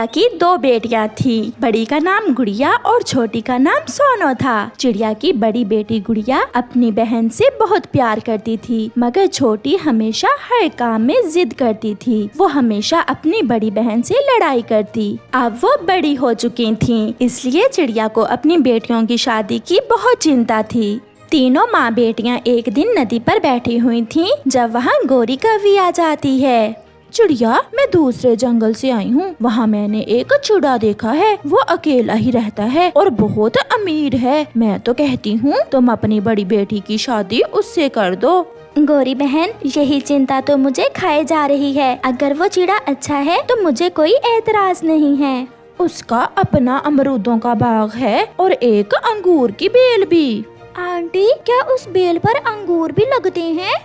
चिड़िया की दो बेटियां थी। बड़ी का नाम गुड़िया और छोटी का नाम सोनो था। चिड़िया की बड़ी बेटी गुड़िया अपनी बहन से बहुत प्यार करती थी, मगर छोटी हमेशा हर काम में जिद करती थी। वो हमेशा अपनी बड़ी बहन से लड़ाई करती। अब वो बड़ी हो चुकी थीं, इसलिए चिड़िया को अपनी बेटियों की शादी की बहुत चिंता थी। तीनों माँ बेटियाँ एक दिन नदी पर बैठी हुई थीं, जब वहाँ गौरी कौवी आ जाती है। चिड़िया, मैं दूसरे जंगल से आई हूँ। वहाँ मैंने एक चिड़ा देखा है। वो अकेला ही रहता है और बहुत अमीर है। मैं तो कहती हूँ तुम अपनी बड़ी बेटी की शादी उससे कर दो। गौरी बहन, यही चिंता तो मुझे खाए जा रही है। अगर वो चिड़ा अच्छा है तो मुझे कोई एतराज नहीं है। उसका अपना अमरूदों का बाग है और एक अंगूर की बेल भी। आंटी, क्या उस बेल पर अंगूर भी लगते हैं?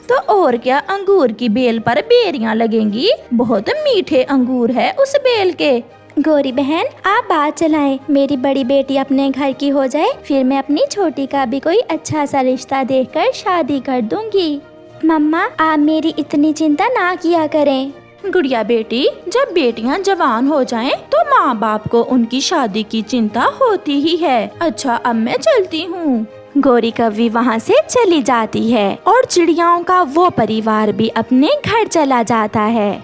तो और क्या, अंगूर की बेल पर बेरियां लगेंगी। बहुत मीठे अंगूर है उस बेल के। गौरी बहन, आप बात चलाएं। मेरी बड़ी बेटी अपने घर की हो जाए, फिर मैं अपनी छोटी का भी कोई अच्छा सा रिश्ता देखकर शादी कर दूंगी। मम्मा, आप मेरी इतनी चिंता ना किया करें। गुड़िया बेटी, जब बेटियां जवान हो जाएं, तो माँ बाप को उनकी शादी की चिंता होती ही है। अच्छा, अब मैं चलती हूँ। गौरी कौवी वहाँ से चली जाती है और चिड़ियाओं का वो परिवार भी अपने घर चला जाता है।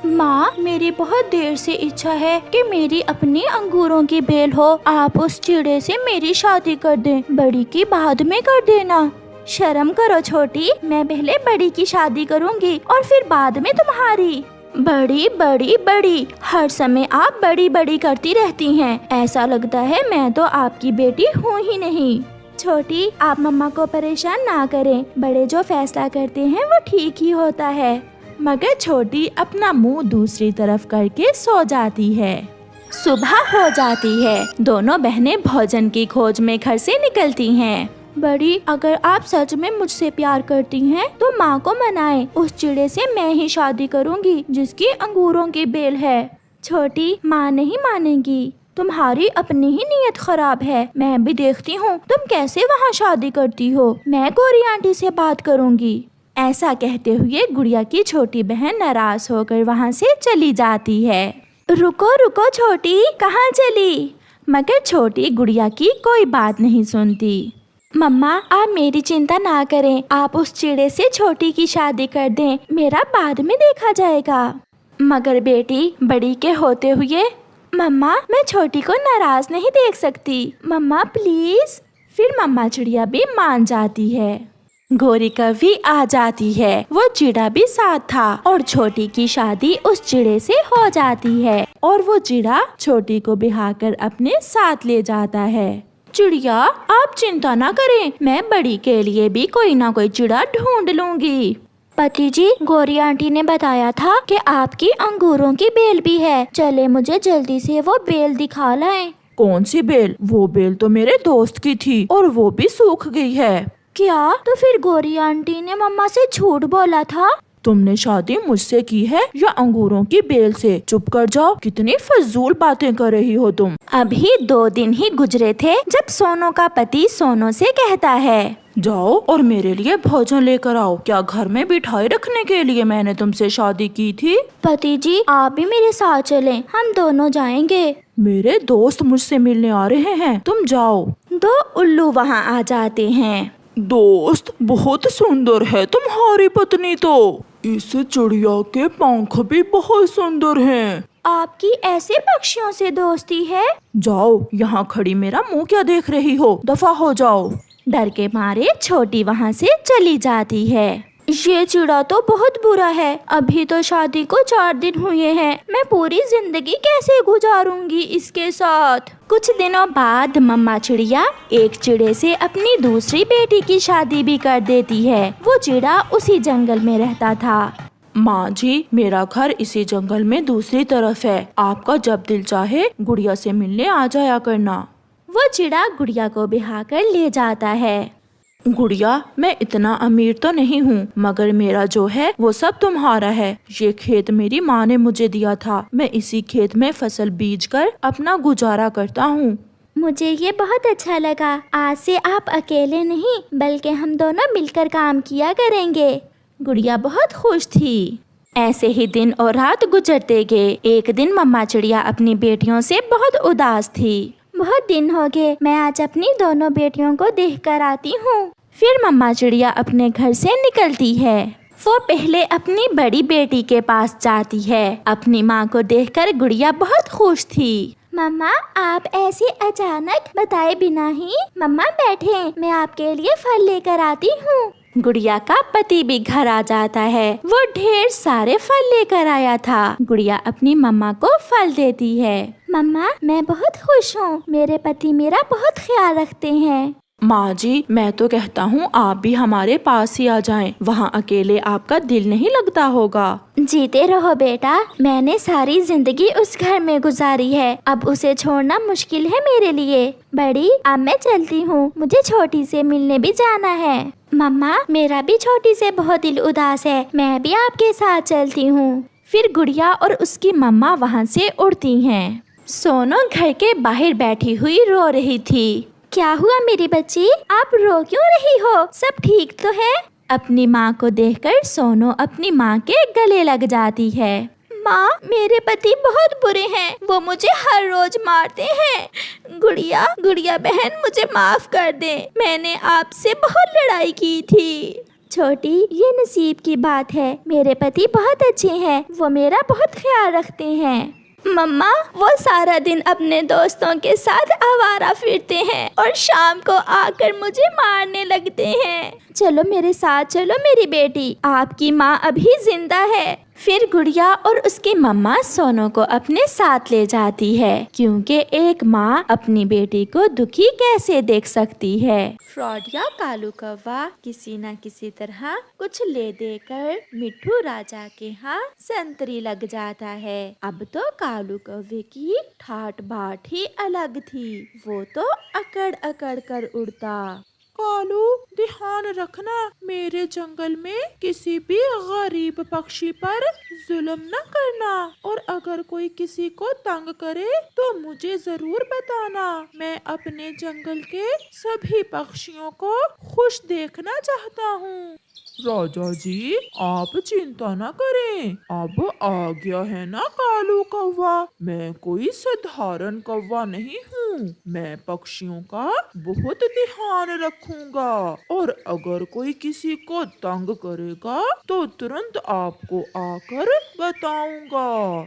माँ, मेरी बहुत देर से इच्छा है कि मेरी अपनी अंगूरों की बेल हो। आप उस चिड़े से मेरी शादी कर दें। बड़ी की बाद में कर देना। शर्म करो छोटी, मैं पहले बड़ी की शादी करूँगी और फिर बाद में तुम्हारी। बड़ी बड़ी बड़ी, हर समय आप बड़ी बड़ी करती रहती हैं। ऐसा लगता है मैं तो आपकी बेटी हूँ ही नहीं। छोटी, आप मम्मा को परेशान ना करें। बड़े जो फैसला करते हैं वो ठीक ही होता है। मगर छोटी अपना मुंह दूसरी तरफ करके सो जाती है। सुबह हो जाती है। दोनों बहनें भोजन की खोज में घर से निकलती हैं। बड़ी, अगर आप सच में मुझसे प्यार करती हैं, तो माँ को मनाएं। उस चिड़े से मैं ही शादी करूँगी जिसकी अंगूरों की बेल है। छोटी, माँ नहीं मानेगी। तुम्हारी अपनी ही नीयत खराब है। मैं भी देखती हूँ तुम कैसे वहाँ शादी करती हो। मैं गौरी आंटी से बात करूँगी। ऐसा कहते हुए गुड़िया की छोटी बहन नाराज होकर वहाँ से चली जाती है। रुको रुको छोटी, कहाँ चली? मगर छोटी गुड़िया की कोई बात नहीं सुनती। मम्मा, आप मेरी चिंता ना करें। आप उस चिड़े से छोटी की शादी कर दें। मेरा बाद में देखा जाएगा। मगर बेटी, बड़ी के होते हुए मम्मा, मैं छोटी को नाराज नहीं देख सकती। मम्मा प्लीज। फिर मम्मा चिड़िया भी मान जाती है। गौरी कौवी आ जाती है। वो चिड़ा भी साथ था और छोटी की शादी उस चिड़े से हो जाती है और वो चिड़ा छोटी को बिहाकर अपने साथ ले जाता है। चिड़िया, आप चिंता ना करें, मैं बड़ी के लिए भी कोई ना कोई चिड़ा ढूंढ लूंगी। पति जी, गौरी आंटी ने बताया था कि आपकी अंगूरों की बेल भी है। चले मुझे जल्दी से वो बेल दिखा लाएं। कौन सी बेल? वो बेल तो मेरे दोस्त की थी और वो भी सूख गई है। क्या? तो फिर गौरी आंटी ने मम्मा से झूठ बोला था? तुमने शादी मुझसे की है या अंगूरों की बेल से? चुप कर जाओ, कितनी फजूल बातें कर रही हो तुम। अभी 2 दिन ही गुजरे थे जब सोनू का पति सोनू से कहता है, जाओ और मेरे लिए भोजन लेकर आओ। क्या घर में बिठाई रखने के लिए मैंने तुमसे शादी की थी? पति जी, आप भी मेरे साथ चलें, हम दोनों जाएंगे। मेरे दोस्त मुझसे मिलने आ रहे हैं, तुम जाओ। 2 उल्लू वहाँ आ जाते हैं। दोस्त, बहुत सुंदर है तुम्हारी पत्नी तो। इस चिड़िया के पंख भी बहुत सुंदर हैं। आपकी ऐसे पक्षियों से दोस्ती है? जाओ, यहाँ खड़ी मेरा मुंह क्या देख रही हो? दफा हो जाओ। डर के मारे छोटी वहाँ से चली जाती है। ये चिड़ा तो बहुत बुरा है। अभी तो शादी को 4 दिन हुए हैं। मैं पूरी जिंदगी कैसे गुजारूंगी इसके साथ? कुछ दिनों बाद मम्मा चिड़िया एक चिड़े से अपनी दूसरी बेटी की शादी भी कर देती है। वो चिड़ा उसी जंगल में रहता था। माँ जी, मेरा घर इसी जंगल में दूसरी तरफ है। आपका जब दिल चाहे गुड़िया से मिलने आ जाया करना। वो चिड़ा गुड़िया को बिहाकर ले जाता है। गुड़िया, मैं इतना अमीर तो नहीं हूँ, मगर मेरा जो है वो सब तुम्हारा है। ये खेत मेरी माँ ने मुझे दिया था। मैं इसी खेत में फसल बीज कर अपना गुजारा करता हूँ। मुझे ये बहुत अच्छा लगा। आज से आप अकेले नहीं बल्कि हम दोनों मिलकर काम किया करेंगे। गुड़िया बहुत खुश थी। ऐसे ही दिन और रात गुजरते गए। एक दिन मम्मा चिड़िया अपनी बेटियों से बहुत उदास थी। बहुत दिन हो गए, मैं आज अपनी दोनों बेटियों को देख कर आती हूँ। फिर मम्मा चिड़िया अपने घर से निकलती है। वो पहले अपनी बड़ी बेटी के पास जाती है। अपनी माँ को देखकर गुड़िया बहुत खुश थी। मम्मा, आप ऐसे अचानक बताए बिना ही। मम्मा बैठे, मैं आपके लिए फल लेकर आती हूँ। गुड़िया का पति भी घर आ जाता है। वो ढेर सारे फल लेकर आया था। गुड़िया अपनी मम्मा को फल देती है। मम्मा, मैं बहुत खुश हूँ, मेरे पति मेरा बहुत ख्याल रखते हैं। माँ जी, मैं तो कहता हूँ आप भी हमारे पास ही आ जाएं। वहाँ अकेले आपका दिल नहीं लगता होगा। जीते रहो बेटा, मैंने सारी जिंदगी उस घर में गुजारी है, अब उसे छोड़ना मुश्किल है मेरे लिए। बड़ी, अब मैं चलती हूँ, मुझे छोटी से मिलने भी जाना है। मम्मा, मेरा भी छोटी से बहुत दिल उदास है, मैं भी आपके साथ चलती हूँ। फिर गुड़िया और उसकी मम्मा वहाँ से उड़ती हैं। सोनो घर के बाहर बैठी हुई रो रही थी। क्या हुआ मेरी बच्ची, आप रो क्यों रही हो? सब ठीक तो है? अपनी माँ को देखकर सोनो अपनी माँ के गले लग जाती है। माँ, मेरे पति बहुत बुरे हैं, वो मुझे हर रोज मारते हैं। गुड़िया, गुड़िया बहन, मुझे माफ कर दे, मैंने आपसे बहुत लड़ाई की थी। छोटी, ये नसीब की बात है, मेरे पति बहुत अच्छे हैं, वो मेरा बहुत ख्याल रखते हैं। मम्मा, वो सारा दिन अपने दोस्तों के साथ आवारा फिरते हैं और शाम को आकर मुझे मारने लगते हैं। चलो मेरे साथ चलो मेरी बेटी, आपकी माँ अभी जिंदा है। फिर गुड़िया और उसकी मम्मा सोनो को अपने साथ ले जाती है, क्योंकि एक माँ अपनी बेटी को दुखी कैसे देख सकती है। फ्रॉड या कालू कौवा किसी न किसी तरह कुछ ले देकर मिट्ठू राजा के यहाँ संतरी लग जाता है। अब तो कालू कौवे की ठाट बाट ही अलग थी। वो तो अकड़ अकड़ कर उड़ता। कालू, ध्यान रखना, मेरे जंगल में किसी भी गरीब पक्षी पर जुल्म न करना, और अगर कोई किसी को तंग करे तो मुझे जरूर बताना। मैं अपने जंगल के सभी पक्षियों को खुश देखना चाहता हूँ। राजा जी, आप चिंता न करें, अब आ गया है ना कालू कौवा। मैं कोई साधारण कौवा नहीं हूँ, मैं पक्षियों का बहुत ध्यान रखूंगा, और अगर कोई किसी को तंग करेगा तो तुरंत आपको आकर बताऊंगा।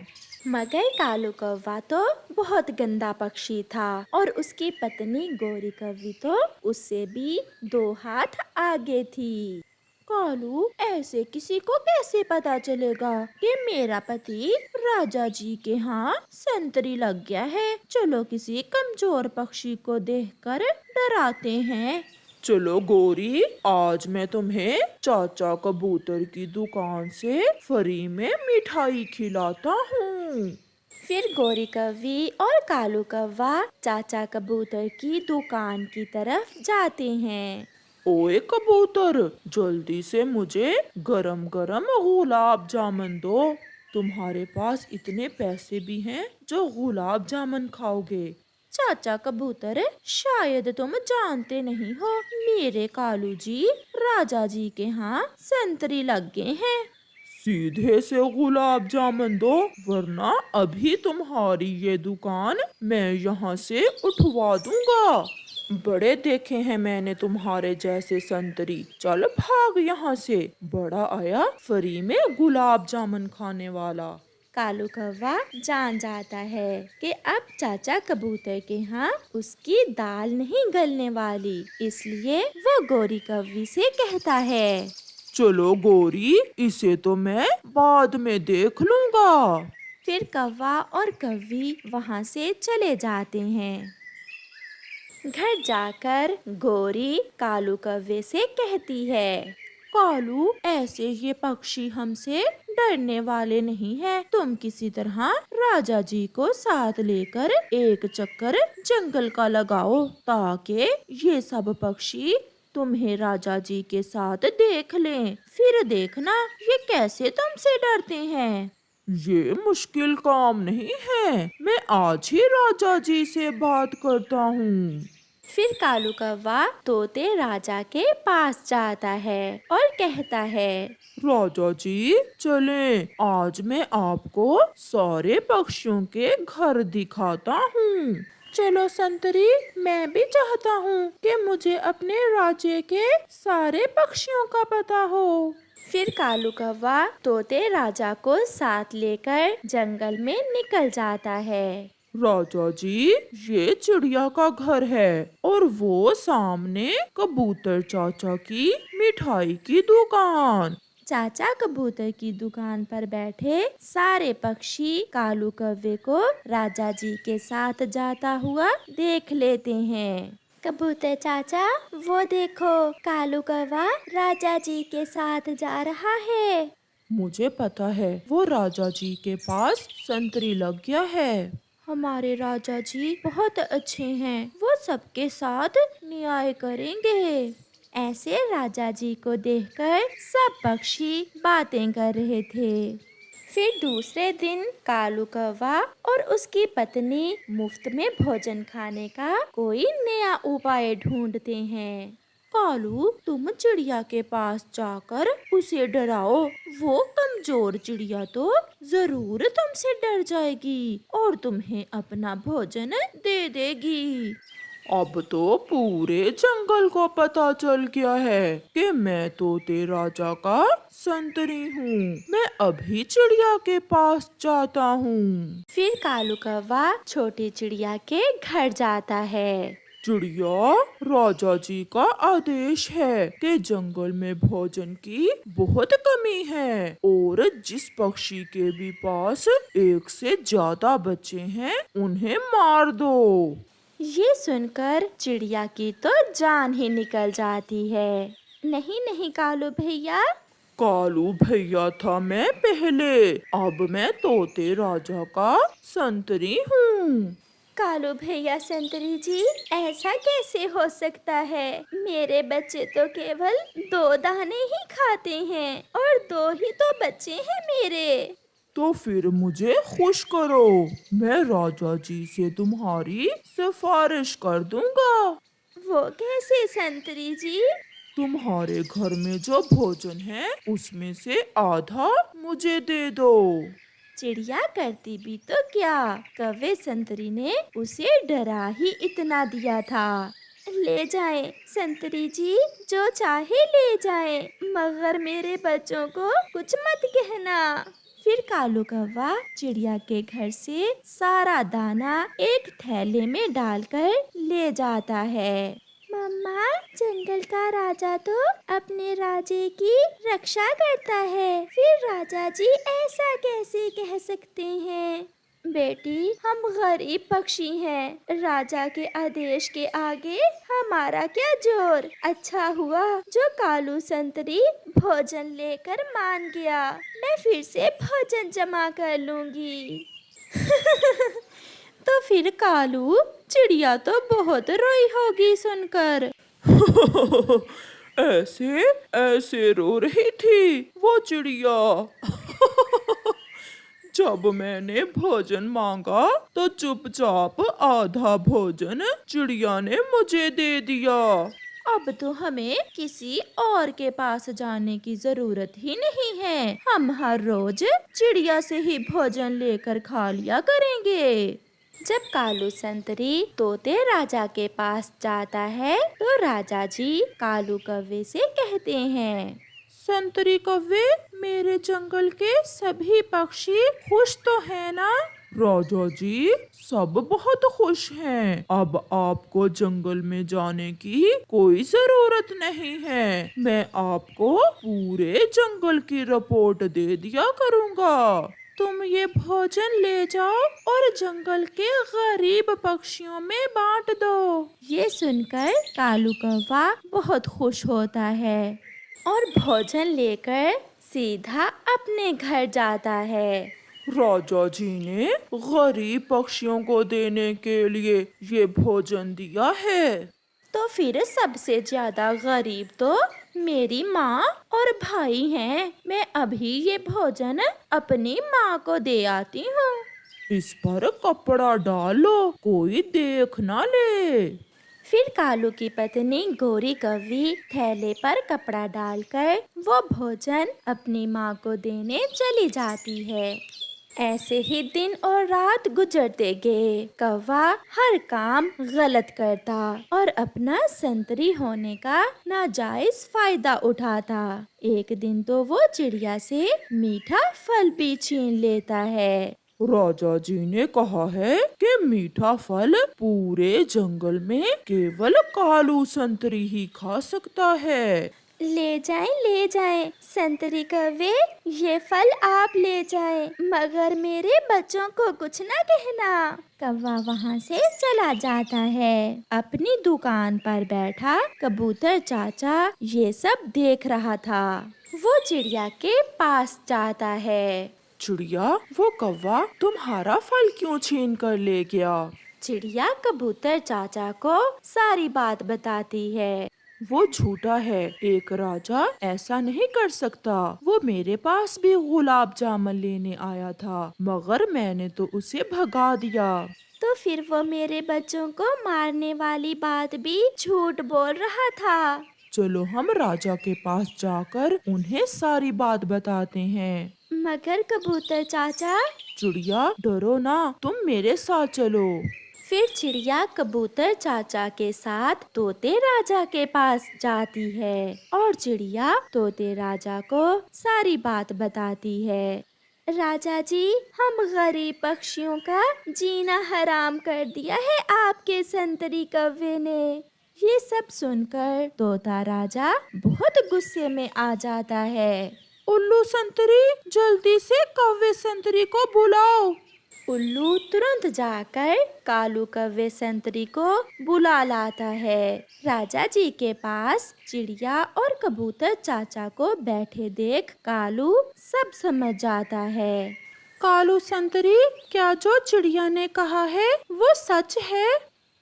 मगर कालू कौवा तो बहुत गंदा पक्षी था, और उसकी पत्नी गोरी कौवी तो उससे भी 2 हाथ आगे थी। कालू, ऐसे किसी को कैसे पता चलेगा कि मेरा पति राजा जी के यहाँ संतरी लग गया है? चलो किसी कमजोर पक्षी को देखकर डराते हैं। चलो गोरी, आज मैं तुम्हें चाचा कबूतर की दुकान से फ्री में मिठाई खिलाता हूँ। फिर गोरी कौवी और कालू कौवा चाचा कबूतर की दुकान की तरफ जाते हैं। ओए कबूतर, जल्दी से मुझे गरम गरम गुलाब जामुन दो। तुम्हारे पास इतने पैसे भी हैं जो गुलाब जामुन खाओगे? चाचा कबूतर, शायद तुम जानते नहीं हो, मेरे कालू जी राजा जी के यहाँ संतरी लग गए हैं। सीधे से गुलाब जामुन दो, वरना अभी तुम्हारी ये दुकान मैं यहाँ से उठवा दूंगा। बड़े देखे हैं मैंने तुम्हारे जैसे संतरी, चल भाग यहाँ से। बड़ा आया फ्री में गुलाब जामुन खाने वाला। कालू कौवा जान जाता है कि अब चाचा कबूतर के यहाँ उसकी दाल नहीं गलने वाली, इसलिए वो गोरी कौवी से कहता है, चलो गोरी, इसे तो मैं बाद में देख लूंगा। फिर कौवा और कौवी वहाँ से चले जाते हैं। घर जाकर गोरी कालू कौवे से कहती है, कालू, ऐसे ये पक्षी हमसे डरने वाले नहीं हैं। तुम किसी तरह राजा जी को साथ लेकर एक चक्कर जंगल का लगाओ, ताकि ये सब पक्षी तुम्हें राजा जी के साथ देख लें। फिर देखना ये कैसे तुमसे डरते हैं। ये मुश्किल काम नहीं है, मैं आज ही राजा जी से बात करता हूँ। फिर कालू कौवा तोते राजा के पास जाता है और कहता है, राजा जी चलें, आज मैं आपको सारे पक्षियों के घर दिखाता हूँ। चलो संतरी, मैं भी चाहता हूँ कि मुझे अपने राज्य के सारे पक्षियों का पता हो। फिर कालू कौवा तोते राजा को साथ लेकर जंगल में निकल जाता है। राजा जी ये चिड़िया का घर है और वो सामने कबूतर चाचा की मिठाई की दुकान। चाचा कबूतर की दुकान पर बैठे सारे पक्षी कालू कौवे को राजा जी के साथ जाता हुआ देख लेते हैं। कबूतर चाचा, वो देखो, कालू कौवा राजा जी के साथ जा रहा है। मुझे पता है वो राजा जी के पास संतरी लग गया है। हमारे राजा जी बहुत अच्छे हैं, वो सबके साथ न्याय करेंगे। ऐसे राजा जी को देखकर सब पक्षी बातें कर रहे थे। फिर दूसरे दिन कालू कौवा और उसकी पत्नी मुफ्त में भोजन खाने का कोई नया उपाय ढूंढते हैं। कालू, तुम चिड़िया के पास जाकर उसे डराओ। वो कमजोर चिड़िया तो जरूर तुमसे डर जाएगी और तुम्हें अपना भोजन दे देगी। अब तो पूरे जंगल को पता चल गया है कि मैं तोते राजा का संतरी हूँ। मैं अभी चिड़िया के पास जाता हूँ। फिर कालू कौवा छोटी चिड़िया के घर जाता है। चिड़िया, राजा जी का आदेश है कि जंगल में भोजन की बहुत कमी है और जिस पक्षी के भी पास एक से ज्यादा बच्चे हैं उन्हें मार दो। ये सुनकर चिड़िया की तो जान ही निकल जाती है। नहीं नहीं कालू भैया, कालू भैया था मैं पहले, अब मैं तोते राजा का संतरी हूँ। कालू भैया संतरी जी, ऐसा कैसे हो सकता है? मेरे बच्चे तो केवल 2 दाने ही खाते हैं और 2 ही तो बच्चे हैं मेरे। तो फिर मुझे खुश करो, मैं राजा जी से तुम्हारी सिफारिश कर दूंगा। वो कैसे संतरी जी? तुम्हारे घर में जो भोजन है उसमें से आधा मुझे दे दो। चिड़िया करती भी तो क्या, कौवे संतरी ने उसे डरा ही इतना दिया था। ले जाएं संतरी जी, जो चाहे ले जाएं, मगर मेरे बच्चों को कुछ मत कहना। फिर कालू कौवा चिड़िया के घर से सारा दाना एक थैले में डालकर ले जाता है। मम्मा, जंगल का राजा तो अपने राजे की रक्षा करता है, फिर राजा जी ऐसा कैसे कह सकते हैं? बेटी, हम गरीब पक्षी हैं, राजा के आदेश के आगे हमारा क्या जोर। अच्छा हुआ जो कालू संतरी भोजन लेकर मान गया, मैं फिर से भोजन जमा कर लूंगी। तो फिर कालू, चिड़िया तो बहुत रोई होगी सुनकर। ऐसे ऐसे रो रही थी वो चिड़िया। जब मैंने भोजन मांगा तो चुपचाप आधा भोजन चिड़िया ने मुझे दे दिया। अब तो हमें किसी और के पास जाने की जरूरत ही नहीं है, हम हर रोज चिड़िया से ही भोजन लेकर खा लिया करेंगे। जब कालू संतरी तोते राजा के पास जाता है तो राजा जी कालू कौवे से कहते हैं, संतरी कौवे, मेरे जंगल के सभी पक्षी खुश तो है ना? राजा जी सब बहुत खुश हैं। अब आपको जंगल में जाने की कोई जरूरत नहीं है। मैं आपको पूरे जंगल की रिपोर्ट दे दिया करूँगा। तुम ये भोजन ले जाओ और जंगल के गरीब पक्षियों में बांट दो। ये सुनकर कालू कौवा बहुत खुश होता है और भोजन लेकर सीधा अपने घर जाता है। राजा जी ने गरीब पक्षियों को देने के लिए ये भोजन दिया है। तो फिर सबसे ज्यादा गरीब तो मेरी माँ और भाई हैं। मैं अभी ये भोजन अपनी माँ को दे आती हूँ। इस पर कपड़ा डालो, कोई देख ना ले। फिर कालू की पत्नी गोरी कौवी थैले पर कपड़ा डालकर वो भोजन अपनी माँ को देने चली जाती है। ऐसे ही दिन और रात गुजरते गए। कौवा हर काम गलत करता और अपना संतरी होने का नाजायज फायदा उठाता। एक दिन तो वो चिड़िया से मीठा फल भी छीन लेता है। राजा जी ने कहा है कि मीठा फल पूरे जंगल में केवल कालू संतरी ही खा सकता है। ले जाएं संतरी कौवे, ये फल आप ले जाएं, मगर मेरे बच्चों को कुछ ना कहना। कौवा वहाँ से चला जाता है। अपनी दुकान पर बैठा कबूतर चाचा ये सब देख रहा था। वो चिड़िया के पास जाता है। चिड़िया, वो कौवा तुम्हारा फल क्यों छीन कर ले गया? चिड़िया कबूतर चाचा को सारी बात बताती है। वो झूठा है, एक राजा ऐसा नहीं कर सकता। वो मेरे पास भी गुलाब जामुन लेने आया था, मगर मैंने तो उसे भगा दिया। तो फिर वो मेरे बच्चों को मारने वाली बात भी झूठ बोल रहा था। चलो हम राजा के पास जाकर उन्हें सारी बात बताते हैं। मगर कबूतर चाचा, चिड़िया डरो ना, तुम मेरे साथ चलो। फिर चिड़िया कबूतर चाचा के साथ तोते राजा के पास जाती है और चिड़िया तोते राजा को सारी बात बताती है। राजा जी, हम गरीब पक्षियों का जीना हराम कर दिया है आपके संतरी कौवे ने। ये सब सुनकर तोता राजा बहुत गुस्से में आ जाता है। उल्लू संतरी, जल्दी से कौवे संतरी को बुलाओ। उल्लू तुरंत जाकर कालू कौवे संतरी को बुला लाता है। राजा जी के पास चिड़िया और कबूतर चाचा को बैठे देख कालू सब समझ जाता है। कालू संतरी, क्या जो चिड़िया ने कहा है वो सच है?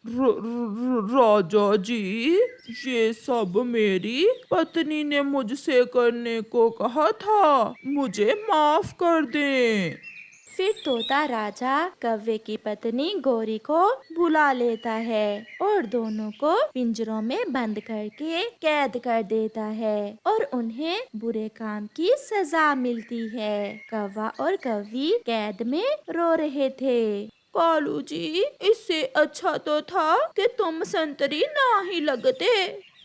राजा जी, ये सब मेरी पत्नी ने मुझसे करने को कहा था, मुझे माफ कर दें। फिर तोता राजा कौवे की पत्नी गोरी को बुला लेता है और दोनों को पिंजरों में बंद करके कैद कर देता है और उन्हें बुरे काम की सजा मिलती है। कौवा और कौवी कैद में रो रहे थे। कालू जी, इससे अच्छा तो था कि तुम संतरी ना ही लगते।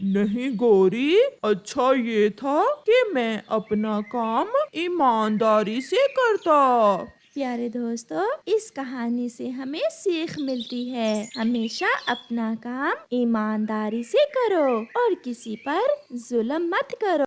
नहीं गोरी, अच्छा ये था कि मैं अपना काम ईमानदारी से करता। प्यारे दोस्तों, इस कहानी से हमें सीख मिलती है, हमेशा अपना काम ईमानदारी से करो और किसी पर जुल्म मत करो।